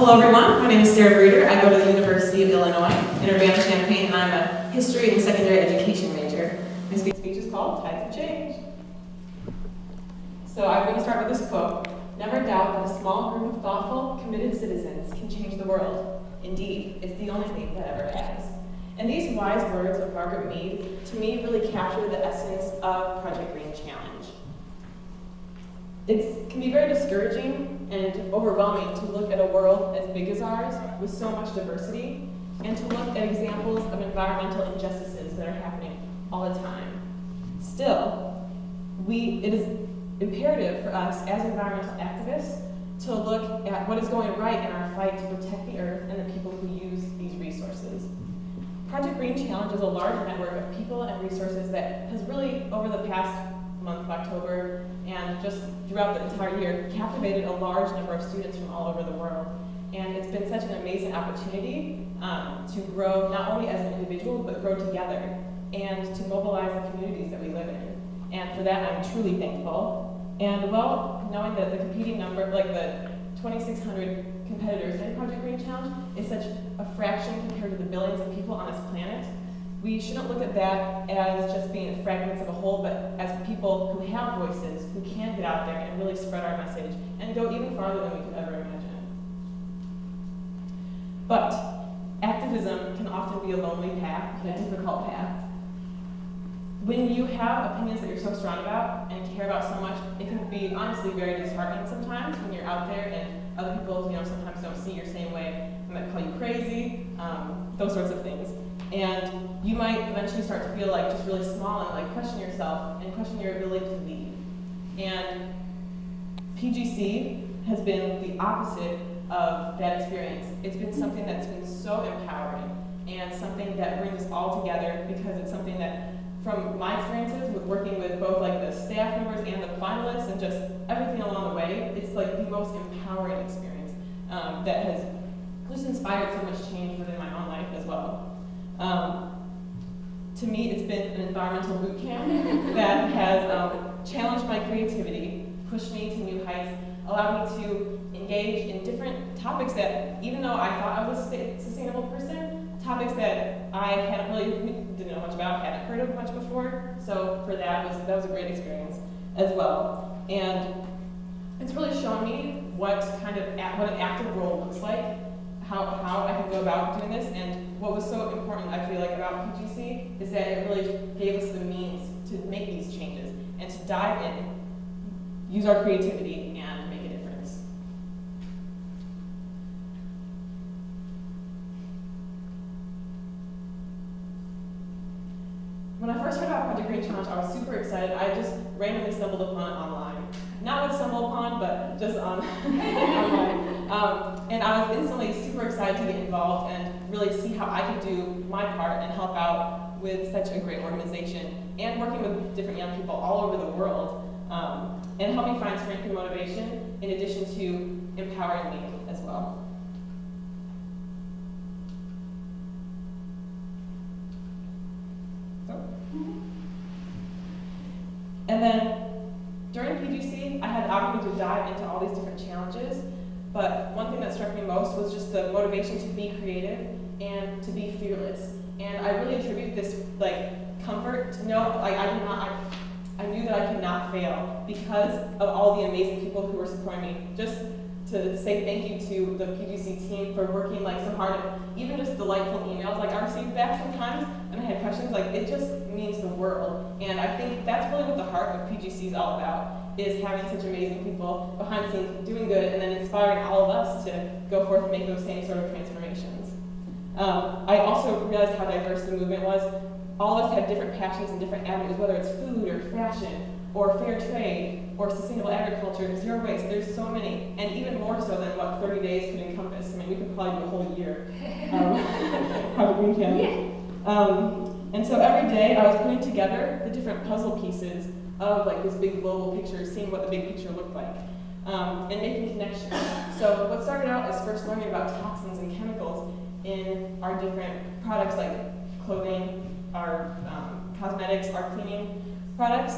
Hello everyone, my name is Sarah Breeder. I go to the University of Illinois in Urbana-Champaign, and I'm a history and secondary education major. My speech is called Tides of Change. So I'm going to start with this quote. Never doubt that a small group of thoughtful, committed citizens can change the world. Indeed, it's the only thing that ever has. And these wise words of Margaret Mead, to me, really capture the essence of Project Green Challenge. It can be very discouraging and overwhelming to look at a world as big as ours with so much diversity and to look at examples of environmental injustices that are happening all the time. Still, it is imperative for us as environmental activists to look at what is going right in our fight to protect the earth and the people who use these resources. Project Green Challenge is a large network of people and resources that has really, over the past month of October and just throughout the entire year, captivated a large number of students from all over the world. And it's been such an amazing opportunity to grow not only as an individual, but grow together and to mobilize the communities that we live in. And for that, I'm truly thankful. And well, knowing that the competing number, like the 2,600 competitors in Project Green Challenge is such a fraction compared to the billions of people on this planet, we shouldn't look at that as just being fragments of a whole, but as people who have voices, who can get out there and really spread our message and go even farther than we could ever imagine. But activism can often be a lonely path and a difficult path. When you have opinions that you're so strong about and care about so much, it can be honestly very disheartening sometimes when you're out there and other people, sometimes don't see your same way and might call you crazy, those sorts of things. And you might eventually start to feel like just really small and like question yourself and question your ability to lead. And PGC has been the opposite of that experience. It's been something that's been so empowering and something that brings us all together because it's something that, from my experiences with working with both like the staff members and the finalists and just everything along the way, it's like the most empowering experience that has just inspired so much change within my own life as well. To me, it's been an environmental boot camp that has challenged my creativity, pushed me to new heights, allowed me to engage in different topics that, even though I thought I was a sustainable person, topics that I didn't know much about, hadn't heard of much before. So for that was a great experience as well. And it's really shown me what an active role looks like, how I can go about doing this, and what was so important, I feel like, about PGC is that it really gave us the means to make these changes and to dive in, use our creativity, and make a difference. When I first heard about Project Green Challenge, I was super excited. I just randomly stumbled upon it online. Not with stumble upon, but just online. And I was instantly super excited to get involved and really see how I could do my part and help out with such a great organization and working with different young people all over the world and help me find strength and motivation in addition to empowering me as well. And then during PGC, I had the opportunity to dive into all these different challenges, but one thing that struck me most was just the motivation to be creative and to be fearless. And I really attribute this comfort to know I knew that I could not fail because of all the amazing people who were supporting me. Just to say thank you to the PGC team for working so hard, and even just delightful emails I received back sometimes and I had questions, it just means the world. And I think that's really what the heart of PGC is all about, is having such amazing people behind the scenes doing good and then inspiring all of us to go forth and make those same sort of transformations. I also realized how diverse the movement was. All of us have different passions and different avenues, whether it's food or fashion or fair trade or sustainable agriculture, zero waste. There's so many, and even more so than what 30 days could encompass. I mean, we could probably do a whole year. Probably we can. Yeah. And so every day I was putting together the different puzzle pieces of this big global picture, seeing what the big picture looked like, and making connections. So what started out as first learning about toxins and chemicals in our different products like clothing, our cosmetics, our cleaning products,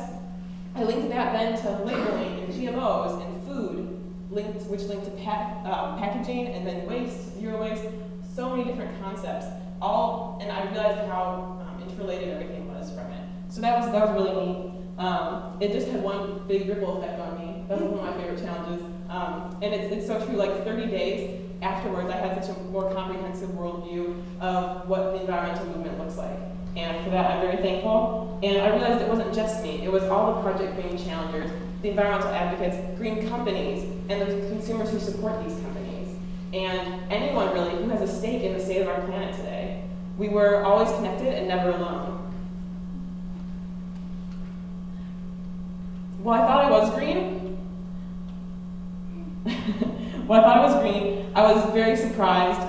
I linked that then to labeling and GMOs and food, which link to packaging and then waste, zero waste, so many different concepts. And I realized how interrelated everything was from it. So that was really neat. It just had one big ripple effect on me. That was one of my favorite challenges. And it's so true, like 30 days afterwards, I had such a more comprehensive worldview of what the environmental movement looks like. And for that, I'm very thankful. And I realized it wasn't just me. It was all the Project Green challengers, the environmental advocates, green companies, and the consumers who support these companies. And anyone really who has a stake in the state of our planet today. We were always connected and never alone. Well, I thought I was green. Well, I thought I was green. I was very surprised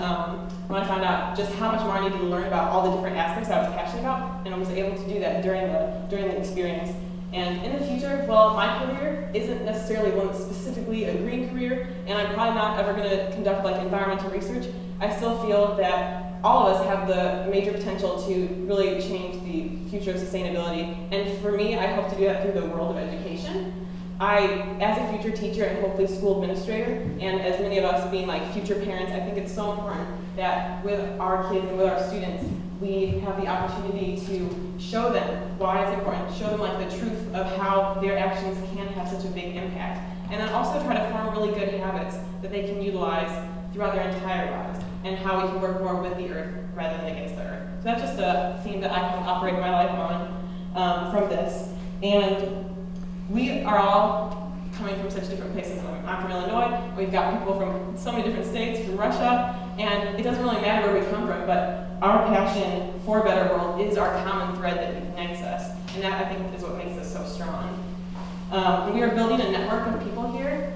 when I found out just how much more I needed to learn about all the different aspects I was passionate about, and I was able to do that during the experience. And in the future, well, my career isn't necessarily one that's specifically a green career, and I'm probably not ever going to conduct like environmental research. I still feel that all of us have the major potential to really change the future of sustainability. And for me, I hope to do that through the world of education. As a future teacher and hopefully school administrator, and as many of us being like future parents, I think it's so important that with our kids and with our students, we have the opportunity to show them why it's important, show them like the truth of how their actions can have such a big impact. And then also try to form really good habits that they can utilize throughout their entire lives, and how we can work more with the earth rather than against the earth. So that's just a theme that I kind of operate my life on from this. And we are all coming from such different places. I'm from Illinois. We've got people from so many different states, from Russia, and it doesn't really matter where we come from, but our passion for a better world is our common thread that unites us, and that I think is what makes us so strong. We are building a network of people here,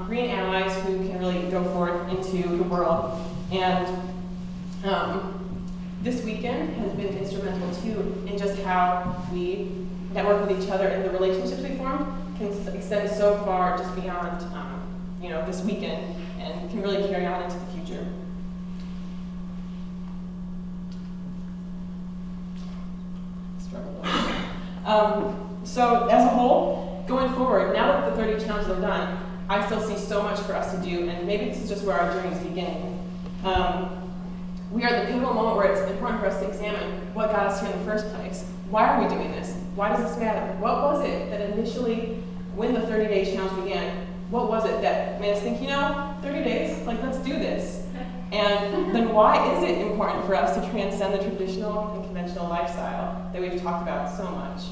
green allies who can really go forth into the world. And this weekend has been instrumental too in just how we network with each other, and the relationships we form can extend so far just beyond this weekend, and can really carry on into the future. So as a whole, going forward, now that the 30 challenges are done, I still see so much for us to do, and maybe this is just where our journey is beginning. We are at the pivotal moment where it's important for us to examine what got us here in the first place. Why are we doing this? Why does this matter? What was it that initially, when the 30-day challenge began, what was it that made us think, 30 days, let's do this? And then why is it important for us to transcend the traditional and conventional lifestyle that we've talked about so much?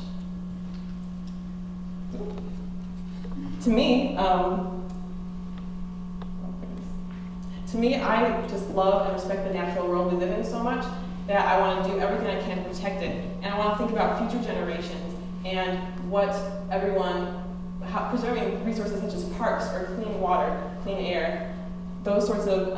To me, I just love and respect the natural world we live in so much that I want to do everything I can to protect it. And I want to think about future generations and what preserving resources such as parks or clean water, clean air, those sorts of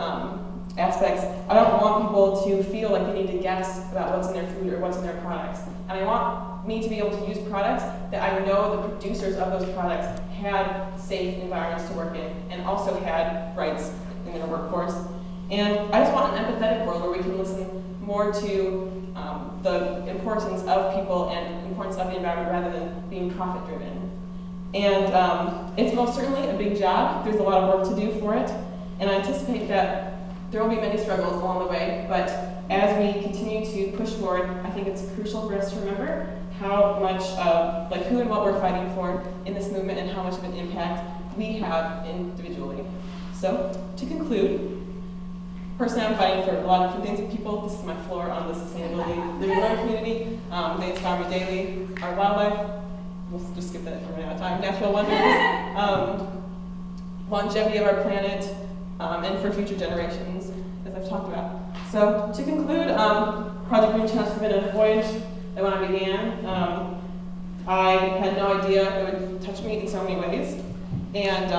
aspects. I don't want people to feel like they need to guess about what's in their food or what's in their products. And I want me to be able to use products that I know the producers of those products had safe environments to work in, and also had rights in their workforce. And I just want an empathetic world where we can listen more to the importance of people and importance of the environment rather than being profit-driven. And it's most certainly a big job. There's a lot of work to do for it, and I anticipate that there will be many struggles along the way, but as we continue to push forward, I think it's crucial for us to remember how much who and what we're fighting for in this movement, and how much of an impact we have individually. So, to conclude, personally, I'm fighting for a lot of different things with people. This is my floor on the sustainability living learning community. They inspire me daily. Our wildlife, we'll just skip that for now time. Natural wonders, longevity of our planet, and for future generations, as I've talked about. So to conclude, Project Green Challenge has been a voyage that when I began, I had no idea it would touch me in so many ways. And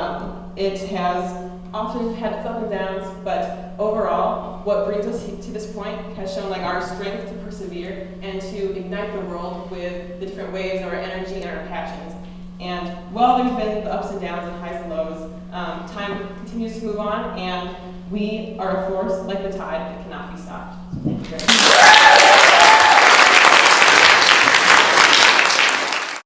it has often had its ups and downs, but overall, what brings us to this point has shown our strength to persevere and to ignite the world with the different waves of our energy and our passions. And while there's been the ups and downs and highs and lows, time continues to move on, and we are a force like the tide that cannot be